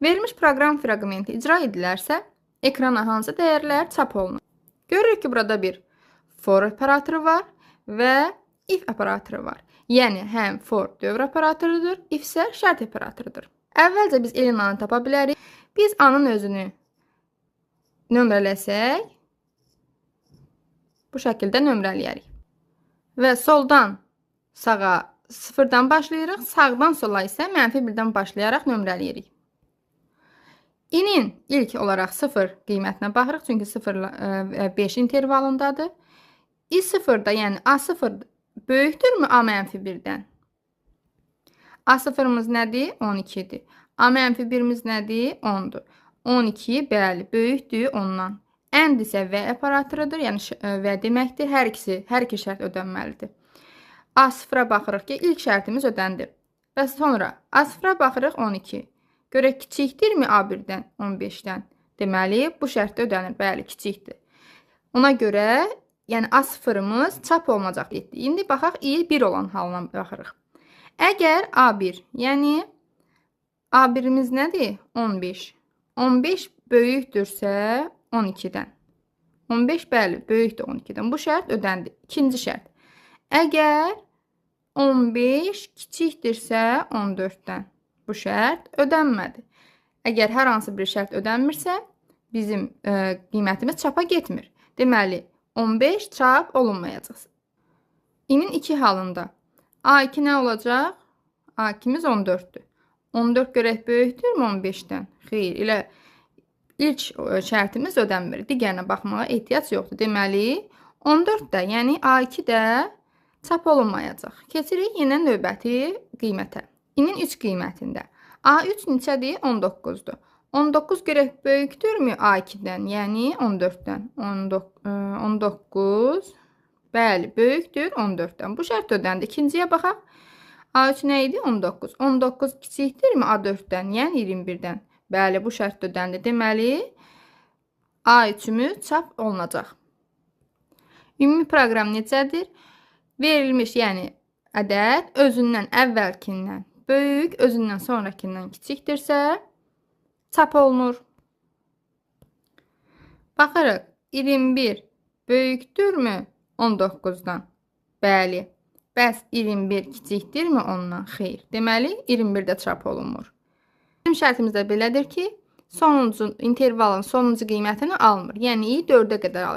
Verilmiş proqram fraqmenti icra edilərsə, ekrana hansı dəyərlər çap olunur? Görürük ki, burada bir for operatoru var və if operatoru var. Yəni, həm for dövr operatorudur, if isə şərt operatorudur. Əvvəlcə biz Elenanı tapa bilərik. Biz A-nın özünü nömrələsək, bu şəkildə nömrələyərik. Və soldan sağa 0-dan başlayırıq, sağdan sola isə -1-dən başlayaraq nömrələyirik. İnin ilk olaraq 0 qiymətinə baxırıq, çünki 0 ilə 5 intervalındadır. I0-da, yəni A0 böyükdürmü A-1-dən? A0-ımız nədir? 12-dir. A-1-imiz nədir? 10-dur. 12, bəli, böyükdür 10-dan. Ənd isə və operatorudur, yəni və deməkdir. Hər iki şərt ödənməlidir. A0-a baxırıq ki, ilk şərtimiz ödəndi. Və sonra A0-a baxırıq 12. Görək, kiçikdirmi A1-dən, 15-dən? Deməli, bu şərt ödənir. Bəli, kiçikdir. Ona görə, yəni A0-ımız çap olunacaq getdi. İndi baxaq, i1 olan halına baxırıq. Əgər A1, yəni A1-imiz nədir? 15. 15 böyükdürsə 12-dən. 15, bəli, böyükdür 12-dən. Bu şərt ödəndi. İkinci şərt. Əgər 15 kiçikdirsə 14-dən. Bu şərt ödənmədi. Əgər hər hansı bir şərt ödənmirsə, bizim qiymətimiz çapa getmir. Deməli, 15 çap olunmayacaq. İnin 2 halında A2 nə olacaq? A2-miz 14-dür. 14 görək böyükdürmü 15-dən? Xeyr, elə ilk şərtimiz ödənmir. Digərinə baxmağa ehtiyac yoxdur. Deməli, 14 də, yəni A2 də çap olunmayacaq. Keçirik yenə növbəti qiymətə. İnin 3 qiymətində. A3 neçədir? 19-dur. 19 görək böyükdürmü A2-dən, yəni 14-dən? 19, bəli, böyükdür 14-dən. Bu şərt ödəndi. İkinciyə baxaq. A3 nə idi? 19. 19 kiçikdirmi A4-dən, yəni 21-dən? Bəli, bu şərt ödəndi. Deməli, A3-ümüz çap olunacaq. Ümumi proqram necədir? Verilmiş, yəni ədəd özündən əvvəlkindən böyük, özündən sonrakindən kiçikdirsə, çap olunur. Baxırıq, 21 böyükdürmü 19-dan? Bəli. Bəs 21 kiçikdirmi ondan? Xeyr. Deməli, 21 də çap olunmur. Bizim şərtimiz də belədir ki, sonuncu intervalın sonuncu qiymətini almır. Yəni, 4-ə qədər alır.